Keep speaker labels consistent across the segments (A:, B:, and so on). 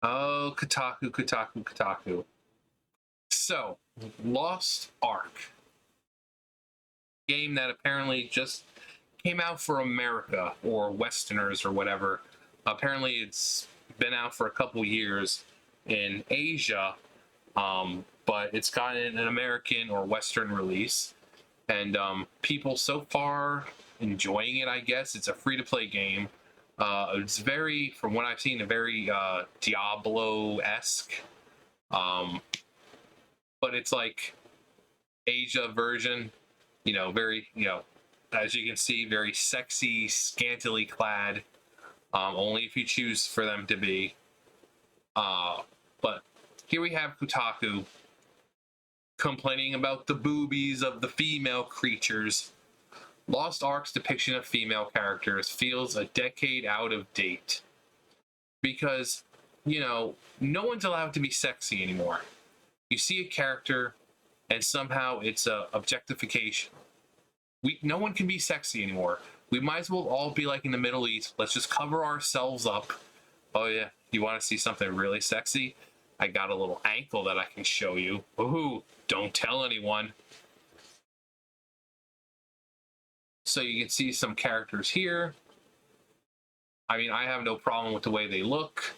A: Oh, Kotaku, Kotaku, Kotaku. So, Lost Ark, game that apparently just came out for America or Westerners or whatever. Apparently, it's been out for a couple years in Asia, but it's gotten an American or Western release, and people so far enjoying it. I guess it's a free-to-play game. It's very, from what I've seen, a very Diablo-esque, um, but it's like Asia version. Very, as you can see, very sexy, scantily clad. Only if you choose for them to be. But here we have Kotaku complaining about the boobies of the female creatures. Lost Ark's depiction of female characters feels a decade out of date. Because, no one's allowed to be sexy anymore. You see a character, and somehow it's a objectification. No one can be sexy anymore. We might as well all be like in the Middle East. Let's just cover ourselves up. Oh yeah, you want to see something really sexy? I got a little ankle that I can show you. Ooh, don't tell anyone. So you can see some characters here. I mean, I have no problem with the way they look.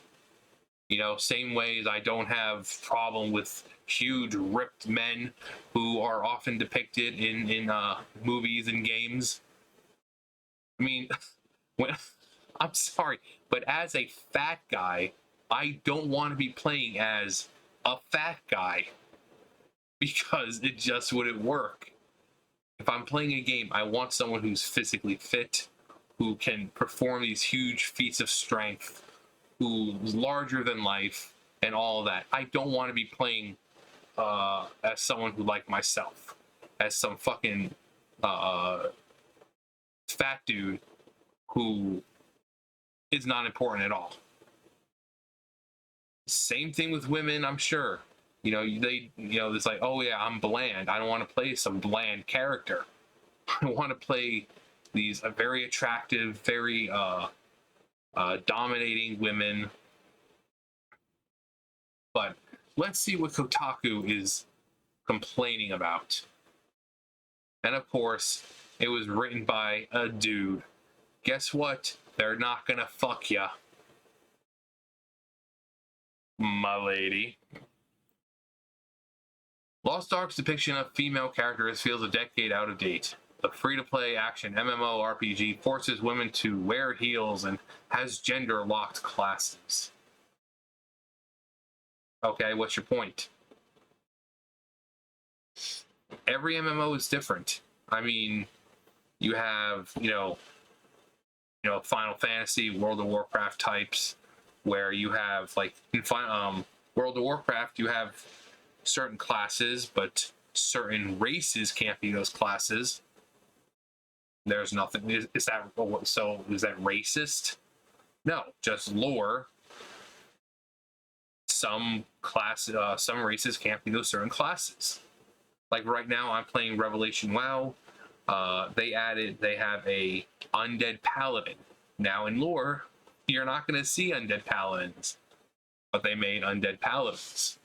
A: Same way as I don't have problem with huge ripped men who are often depicted in movies and games. I mean, when I'm sorry, but as a fat guy, I don't want to be playing as a fat guy because it just wouldn't work. If I'm playing a game, I want someone who's physically fit, who can perform these huge feats of strength, who's larger than life, and all of that. I don't want to be playing as someone who, like myself, as some fucking fat dude who is not important at all. Same thing with women, I'm sure. It's like, oh yeah, I'm bland. I don't want to play some bland character. I want to play these very attractive, very dominating women. But let's see what Kotaku is complaining about. And of course, it was written by a dude. Guess what? They're not gonna fuck ya, my lady. Lost Ark's depiction of female characters feels a decade out of date. The free-to-play action MMORPG forces women to wear heels and has gender-locked classes. Okay, what's your point? Every MMO is different. I mean, you have, Final Fantasy, World of Warcraft types, where you have, like, in World of Warcraft, you have certain classes, but certain races can't be those classes. There's nothing. Is that so? Is that racist? No, just lore. Some races can't be those certain classes. Like right now, I'm playing Revelation WoW. They have a undead paladin. Now in lore, you're not going to see undead paladins, but they made undead paladins.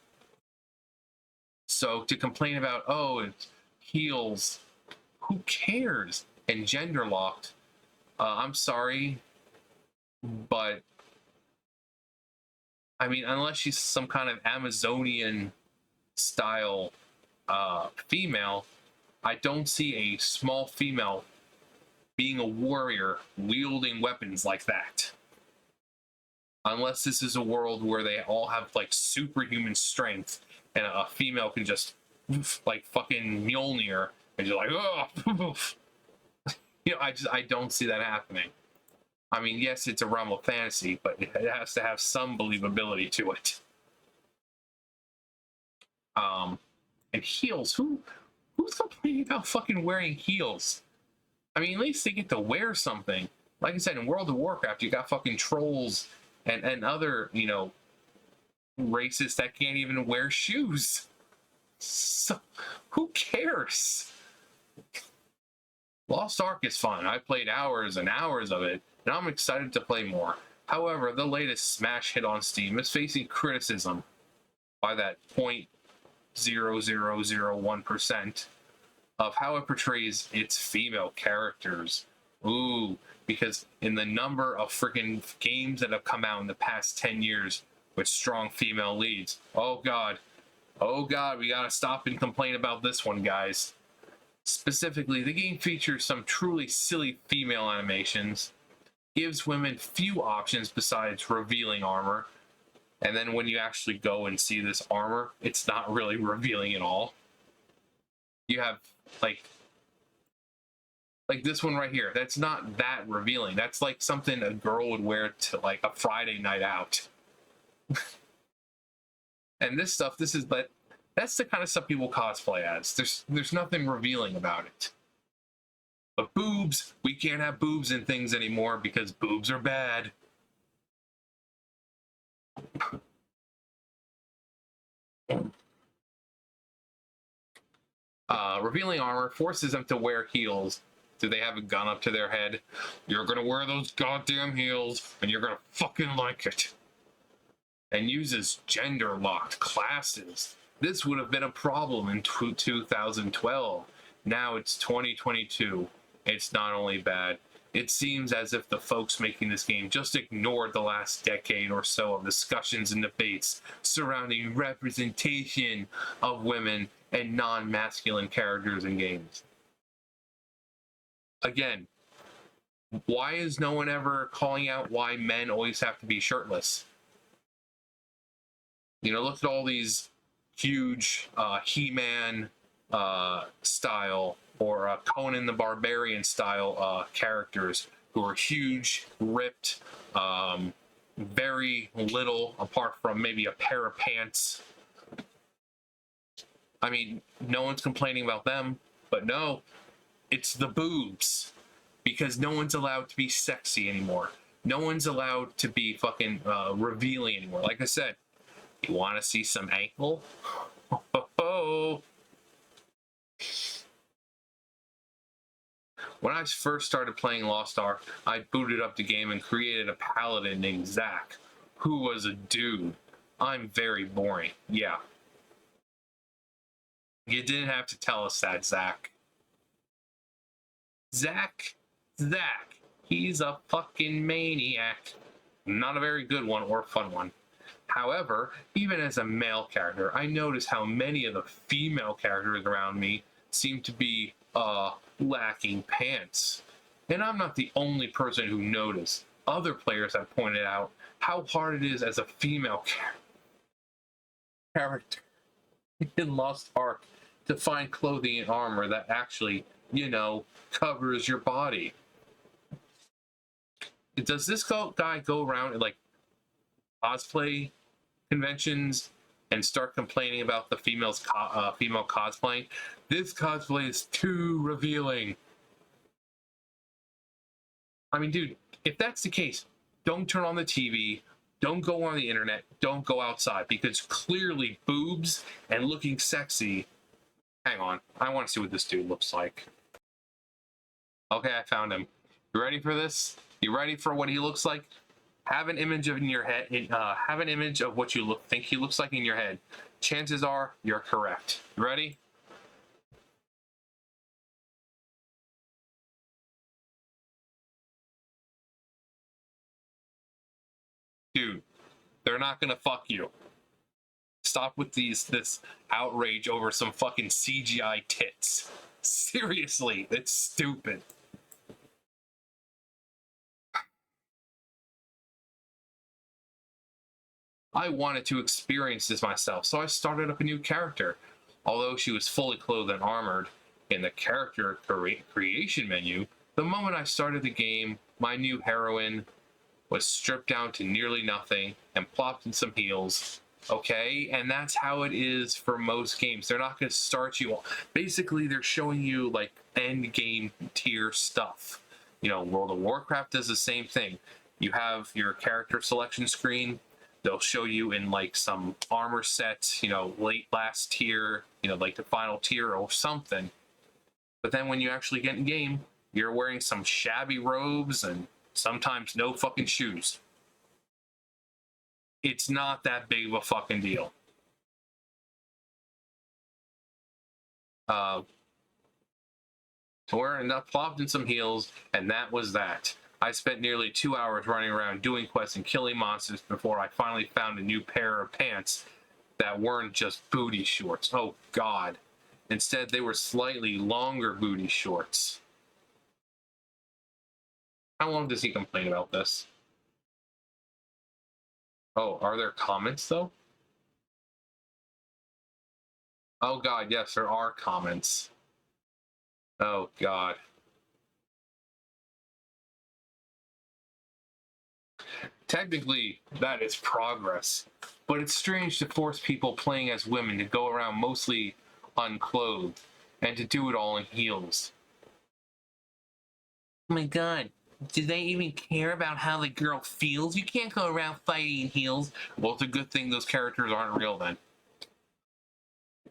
A: So to complain about, oh, it's heels, who cares? And gender locked, I'm sorry, but I mean, unless she's some kind of Amazonian style female, I don't see a small female being a warrior wielding weapons like that. Unless this is a world where they all have like superhuman strength and a female can just like fucking Mjolnir and just like, oh, I don't see that happening. I mean, yes, it's a realm of fantasy, but it has to have some believability to it. And heels, who's complaining about fucking wearing heels? I mean, at least they get to wear something. Like I said, in World of Warcraft, you got fucking trolls and other, races that can't even wear shoes. So, who cares? Lost Ark is fun. I played hours and hours of it, and I'm excited to play more. However, the latest smash hit on Steam is facing criticism by that 0.0001% of how it portrays its female characters. Ooh, because in the number of freaking games that have come out in the past 10 years with strong female leads, oh god, we gotta stop and complain about this one, guys. Specifically, the game features some truly silly female animations, gives women few options besides revealing armor, and then when you actually go and see this armor, it's not really revealing at all. You have like this one right here. That's not that revealing. That's like something a girl would wear to like a Friday night out. And this stuff, that's the kind of stuff people cosplay as. There's nothing revealing about it. But boobs, we can't have boobs in things anymore because boobs are bad. Revealing armor forces them to wear heels. Do they have a gun up to their head? You're gonna wear those goddamn heels and you're gonna fucking like it. And uses gender-locked classes. This would have been a problem in 2012. Now it's 2022. It's not only bad, it seems as if the folks making this game just ignored the last decade or so of discussions and debates surrounding representation of women and non-masculine characters in games. Again, why is no one ever calling out why men always have to be shirtless? You know, look at all these huge He-Man style or Conan the Barbarian style characters who are huge, ripped, very little apart from maybe a pair of pants. I mean, no one's complaining about them, but no, it's the boobs, because no one's allowed to be sexy anymore. No one's allowed to be fucking revealing anymore. Like I said, you want to see some ankle? Oh. When I first started playing Lost Ark, I booted up the game and created a paladin named Zach, who was a dude. I'm very boring. Yeah. You didn't have to tell us that, Zach. Zach. He's a fucking maniac. Not a very good one or fun one. However, even as a male character, I notice how many of the female characters around me seem to be lacking pants. And I'm not the only person who noticed. Other players have pointed out how hard it is as a female character in Lost Ark to find clothing and armor that actually, you know, covers your body. Does this guy go around and like cosplay conventions and start complaining about the female cosplaying? This cosplay is too revealing. I mean, dude, if that's the case, don't turn on the TV, don't go on the internet, don't go outside, because clearly boobs and looking sexy. Hang on, I want to see what this dude looks like. Okay, I found him. You ready for this? You ready for what he looks like? Have an image in your head. Have an image of what you think he looks like in your head. Chances are you're correct. You ready? Dude, they're not gonna fuck you. Stop with this outrage over some fucking CGI tits. Seriously, it's stupid. I wanted to experience this myself, so I started up a new character. Although she was fully clothed and armored in the character creation menu, the moment I started the game, my new heroine was stripped down to nearly nothing and plopped in some heels. Okay, and that's how it is for most games. They're not going to start you. Basically, they're showing you like end game tier stuff. You know, World of Warcraft does the same thing. You have your character selection screen. They'll show you in like some armor sets, you know, late last tier, you know, like the final tier or something. But then when you actually get in game, you're wearing some shabby robes and sometimes no fucking shoes. It's not that big of a fucking deal. So we're plopped in some heels, and that was that. I spent nearly 2 hours running around doing quests and killing monsters before I finally found a new pair of pants that weren't just booty shorts. Oh god. Instead, they were slightly longer booty shorts. How long does he complain about this? Oh, are there comments though? Oh god, yes, there are comments. Oh god. Technically, that is progress, but it's strange to force people playing as women to go around mostly unclothed and to do it all in heels. Oh my god, do they even care about how the girl feels? You can't go around fighting in heels. Well, it's a good thing those characters aren't real then.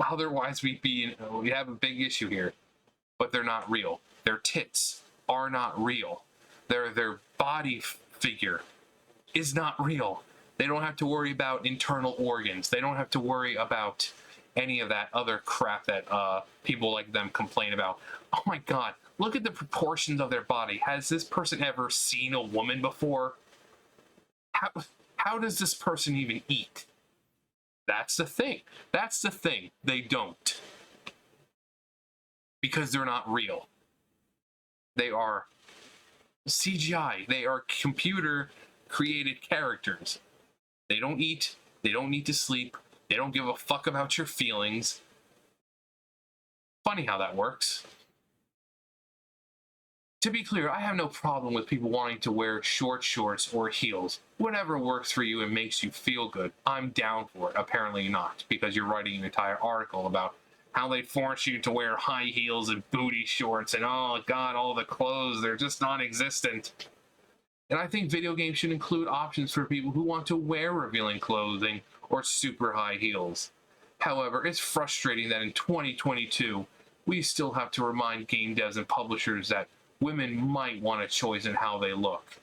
A: Otherwise, we have a big issue here. But they're not real. Their tits are not real. Their body figure is not real. They don't have to worry about internal organs. They don't have to worry about any of that other crap that people like them complain about. Oh my god, look at the proportions of their body. Has this person ever seen a woman before? How does this person even eat? That's the thing. That's the thing. They don't. Because they're not real. They are CGI. They are computer created characters. They don't eat. They don't need to sleep. They don't give a fuck about your feelings. Funny how that works. To be clear, I have no problem with people wanting to wear short shorts or heels. Whatever works for you and makes you feel good, I'm down for it. Apparently not, because you're writing an entire article about how they force you to wear high heels and booty shorts and oh god, all the clothes, they're just non-existent. And I think video games should include options for people who want to wear revealing clothing or super high heels. However, it's frustrating that in 2022, we still have to remind game devs and publishers that women might want a choice in how they look.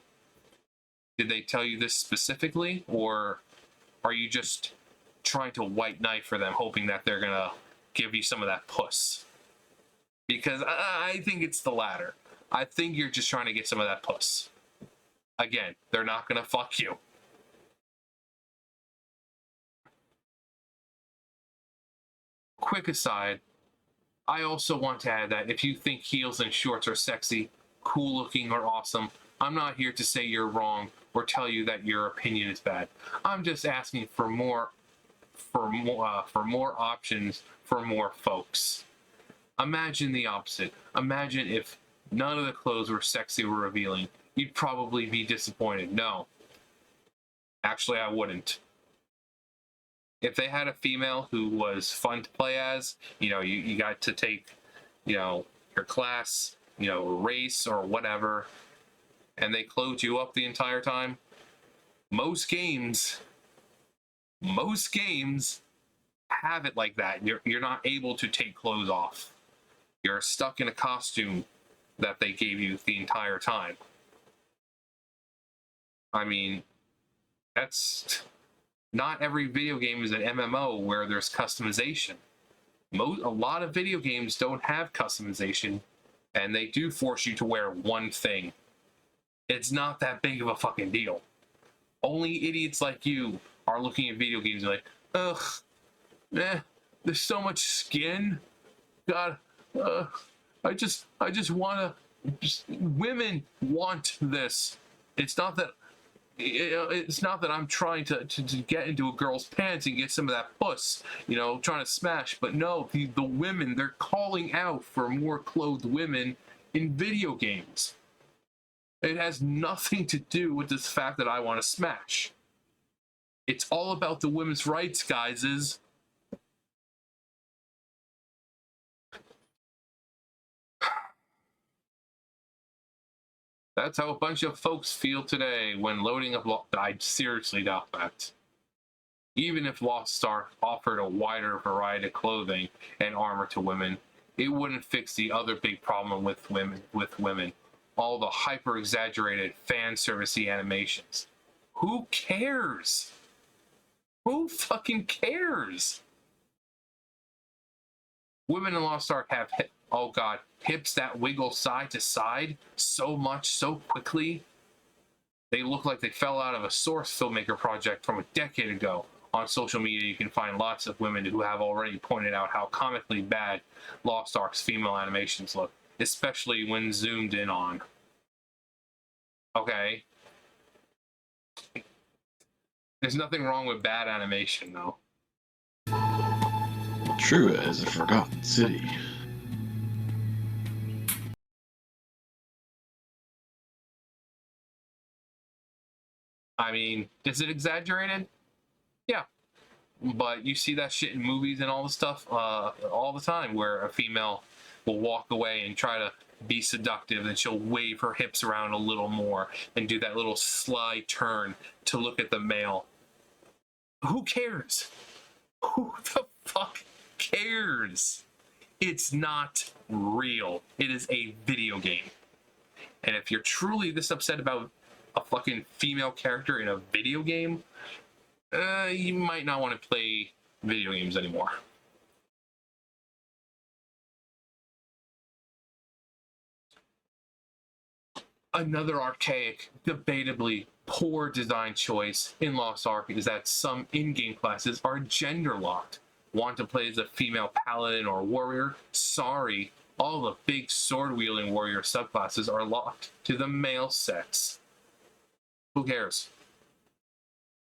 A: Did they tell you this specifically, or are you just trying to white knight for them, hoping that they're gonna give you some of that puss? Because I think it's the latter. I think you're just trying to get some of that puss. Again, they're not gonna fuck you. Quick aside, I also want to add that if you think heels and shorts are sexy, cool looking, or awesome, I'm not here to say you're wrong or tell you that your opinion is bad. I'm just asking for more options for more folks. Imagine the opposite. Imagine if none of the clothes were sexy or revealing. You'd probably be disappointed. No. Actually, I wouldn't. If they had a female who was fun to play as, you got to take, your class, race or whatever, and they clothed you up the entire time, most games have it like that. You're not able to take clothes off. You're stuck in a costume that they gave you the entire time. I mean, that's not every video game is an MMO where there's customization. A lot of video games don't have customization, and they do force you to wear one thing. It's not that big of a fucking deal. Only idiots like you are looking at video games and like, ugh, there's so much skin. God, I just wanna. Women want this. It's not that I'm trying to get into a girl's pants and get some of that puss, trying to smash. But no, the women, they're calling out for more clothed women in video games. It has nothing to do with this fact that I want to smash. It's all about the women's rights, guys. That's how a bunch of folks feel today when loading up. I seriously doubt that. Even if Lost Ark offered a wider variety of clothing and armor to women, it wouldn't fix the other big problem with women. All the hyper-exaggerated fan servicey animations. Who cares? Who fucking cares? Women in Lost Ark have, oh god, hips that wiggle side to side so much, so quickly. They look like they fell out of a Source filmmaker project from a decade ago. On social media, you can find lots of women who have already pointed out how comically bad Lost Ark's female animations look, especially when zoomed in on. Okay. There's nothing wrong with bad animation, though.
B: True as a forgotten city.
A: I mean, is it exaggerated? Yeah. But you see that shit in movies and all the stuff all the time, where a female will walk away and try to be seductive, and she'll wave her hips around a little more and do that little sly turn to look at the male. Who cares? Who the fuck cares? It's not real. It is a video game. And if you're truly this upset about a fucking female character in a video game, you might not want to play video games anymore. Another archaic, debatably poor design choice in Lost Ark is that some in-game classes are gender locked. Want to play as a female paladin or warrior? Sorry, all the big sword-wielding warrior subclasses are locked to the male sex. Who cares?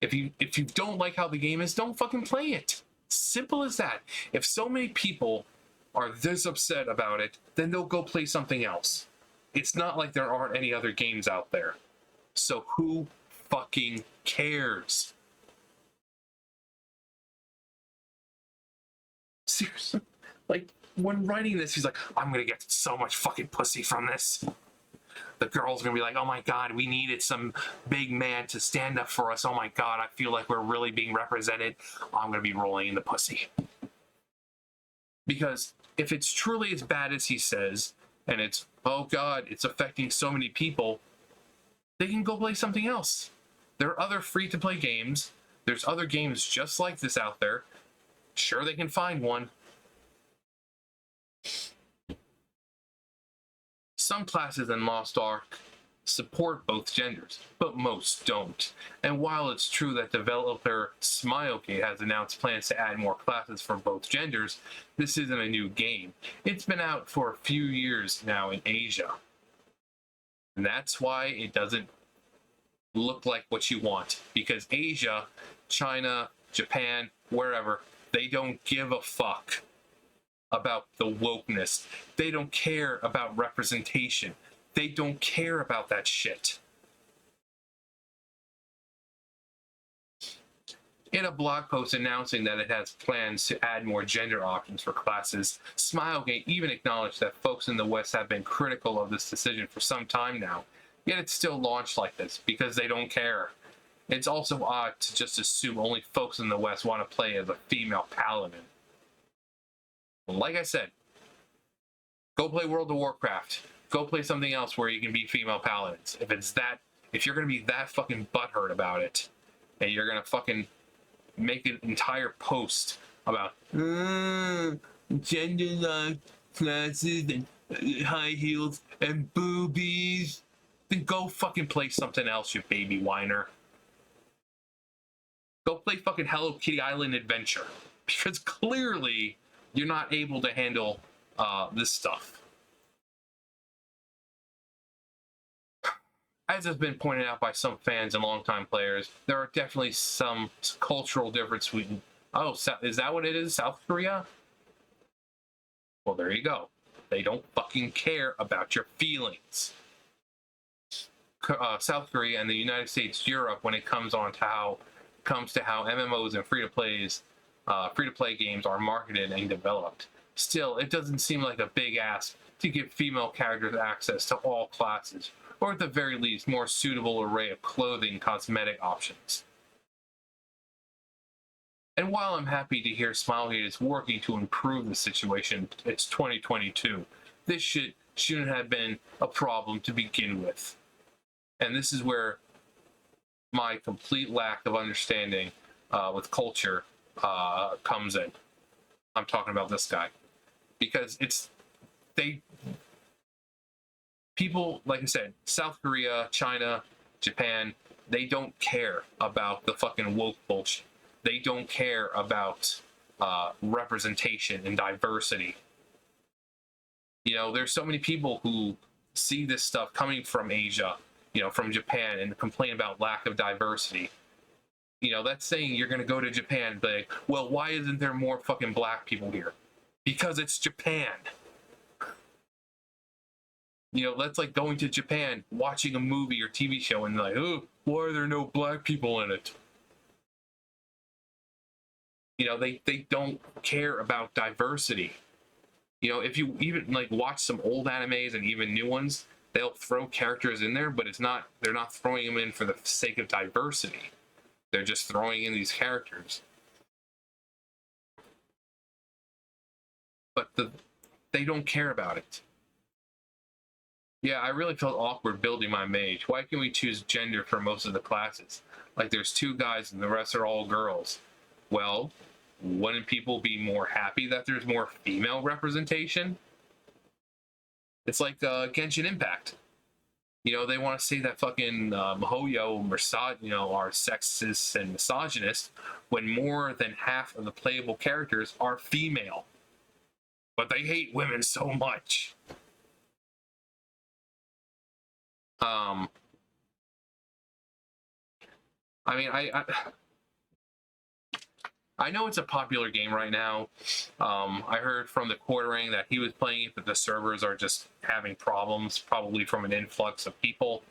A: If you don't like how the game is, don't fucking play it. Simple as that. If so many people are this upset about it, then they'll go play something else. It's not like there aren't any other games out there. So who fucking cares? Seriously. Like, when writing this, he's like, I'm gonna get so much fucking pussy from this. The girl's gonna be like, oh my god, we needed some big man to stand up for us. Oh my god, I feel like we're really being represented. I'm gonna be rolling in the pussy. Because if it's truly as bad as he says, and it's, oh god, it's affecting so many people, they can go play something else. There are other free-to-play games. There's other games just like this out there. Sure, they can find one. Some classes in Lost Ark support both genders, but most don't. And while it's true that developer Smilegate has announced plans to add more classes for both genders, this isn't a new game. It's been out for a few years now in Asia. And that's why it doesn't look like what you want. Because Asia, China, Japan, wherever, they don't give a fuck about the wokeness. They don't care about representation. They don't care about that shit. In a blog post announcing that it has plans to add more gender options for classes, Smilegate even acknowledged that folks in the West have been critical of this decision for some time now, yet it's still launched like this because they don't care. It's also odd to just assume only folks in the West want to play as a female paladin. Like I said, go play World of Warcraft. Go play something else where you can be female paladins. If you're gonna be that fucking butthurt about it, and you're gonna fucking make an entire post about gender locked classes and high heels and boobies, then go fucking play something else, you baby whiner. Go play fucking Hello Kitty Island Adventure, because clearly you're not able to handle this stuff. As has been pointed out by some fans and longtime players, there are definitely some cultural differences between... Oh, is that what it is? South Korea? Well, there you go. They don't fucking care about your feelings. South Korea and the United States, Europe, when it comes to how MMOs and free-to-play games are marketed and developed. Still, it doesn't seem like a big ask to give female characters access to all classes, or at the very least, more suitable array of clothing, cosmetic options. And while I'm happy to hear Smilegate is working to improve the situation, it's 2022. This shit shouldn't have been a problem to begin with. And this is where my complete lack of understanding with culture comes in. I'm talking about this guy because people, like I said, South Korea, China, Japan, they don't care about the fucking woke bullshit. They don't care about representation and diversity. You know, there's so many people who see this stuff coming from Asia, you know, from Japan, and complain about lack of diversity. You know, that's saying you're going to go to Japan and be like, well, why isn't there more fucking black people here? Because it's Japan. You know, that's like going to Japan, watching a movie or TV show, and like, oh, why are there no black people in it? You know, they don't care about diversity. You know, if you even like watch some old animes and even new ones, they'll throw characters in there, but they're not throwing them in for the sake of diversity. They're just throwing in these characters. But they don't care about it. Yeah, I really felt awkward building my mage. Why can't we choose gender for most of the classes? Like there's 2 guys and the rest are all girls. Well, wouldn't people be more happy that there's more female representation? It's like Genshin Impact. You know, they want to say that fucking Mihoyo you know, are sexist and misogynist when more than half of the playable characters are female. But they hate women so much. I mean, I know it's a popular game right now. I heard from the quartering that he was playing it, but the servers are just having problems, probably from an influx of people.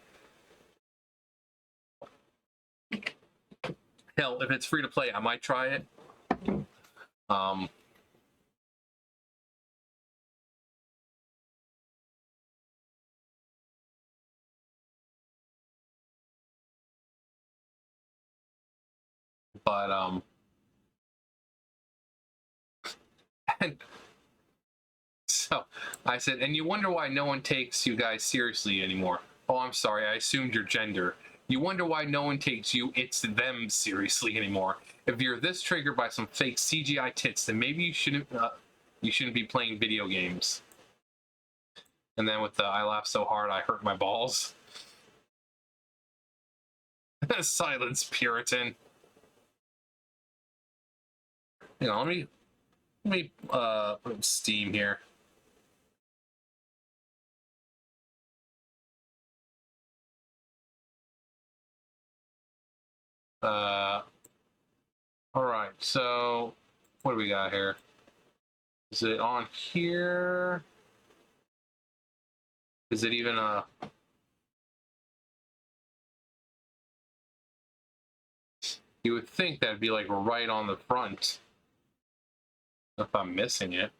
A: Hell, if it's free to play, I might try it. But and so I said, and you wonder why no one takes you guys seriously anymore. Oh, I'm sorry, I assumed your gender. You wonder why no one takes you, it's them, seriously anymore. If you're this triggered by some fake CGI tits, then maybe you shouldn't be playing video games. And then with the I laughed so hard I hurt my balls. Silence, Puritan. Hang on, let me put Steam here. All right, so what do we got here? Is it on here? Is it even a... You would think that'd be like right on the front. If I'm missing it.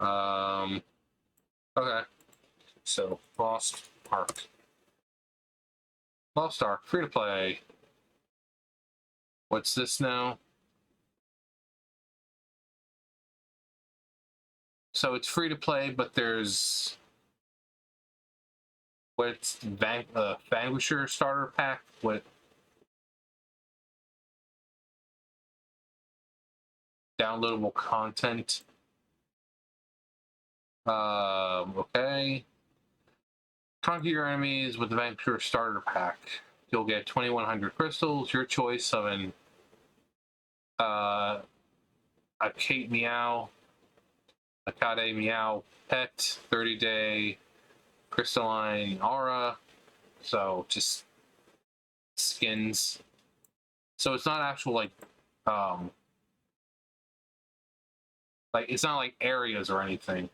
A: Okay. So, Lost Ark. Lost Ark, free to play. What's this now? So it's free to play, but there's what's Vanquisher starter pack. What downloadable content? Okay. Conquer your enemies with the Vanquisher starter pack. You'll get 2,100 crystals. Your choice of an a Kate Meow, a Kade Meow pet, 30-day crystalline aura. So just skins. So it's not actual like it's not like areas or anything.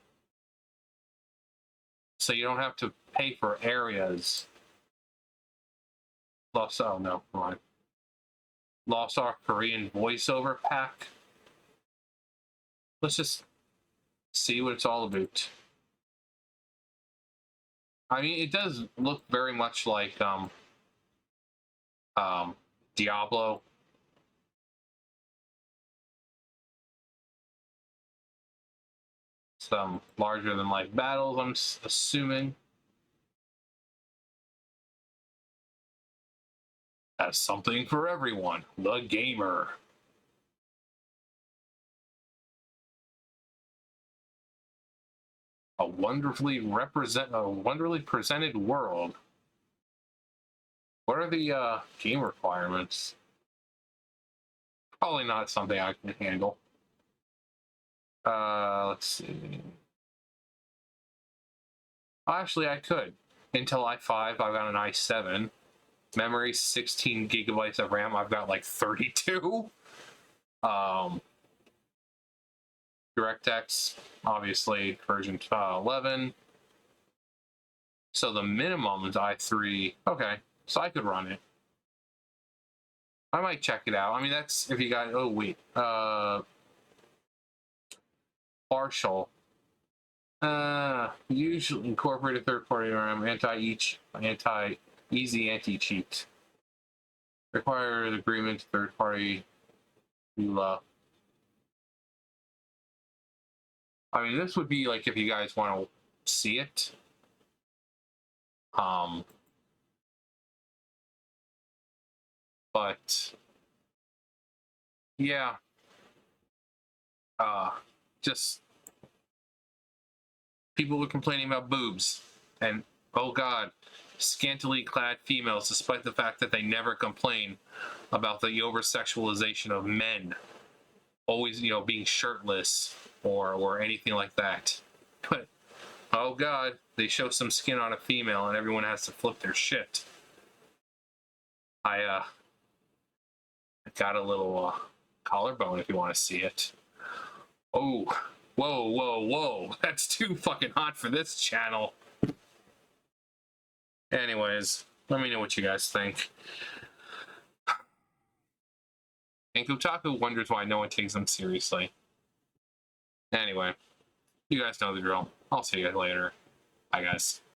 A: So you don't have to pay for areas. Lost, oh no, come on. Lost Ark Korean voiceover pack. Let's just see what it's all about. I mean, it does look very much like Diablo. Some larger than life battles, I'm assuming. has something for everyone. The gamer. A wonderfully presented world. What are the game requirements? Probably not something I can handle. Let's see. Actually, I could. Intel i5, I've got an i7. Memory, 16 gigabytes of RAM. I've got like 32. DirectX, obviously, version 11. So the minimum is i3. Okay, so I could run it. I might check it out. I mean, that's if you got. Oh wait, partial. Usually incorporated third-party RAM, easy anti-cheat. Required agreement third-party. I mean, this would be like if you guys want to see it. But yeah, just people were complaining about boobs, and oh god, scantily clad females, despite the fact that they never complain about the over-sexualization of men, always, you know, being shirtless or anything like that. But oh god, they show some skin on a female and everyone has to flip their shit. I got a little collarbone if you want to see it. Oh, whoa, whoa, whoa. That's too fucking hot for this channel. Anyways, let me know what you guys think. And Kotaku wonders why no one takes them seriously. Anyway, you guys know the drill. I'll see you guys later. Bye, guys.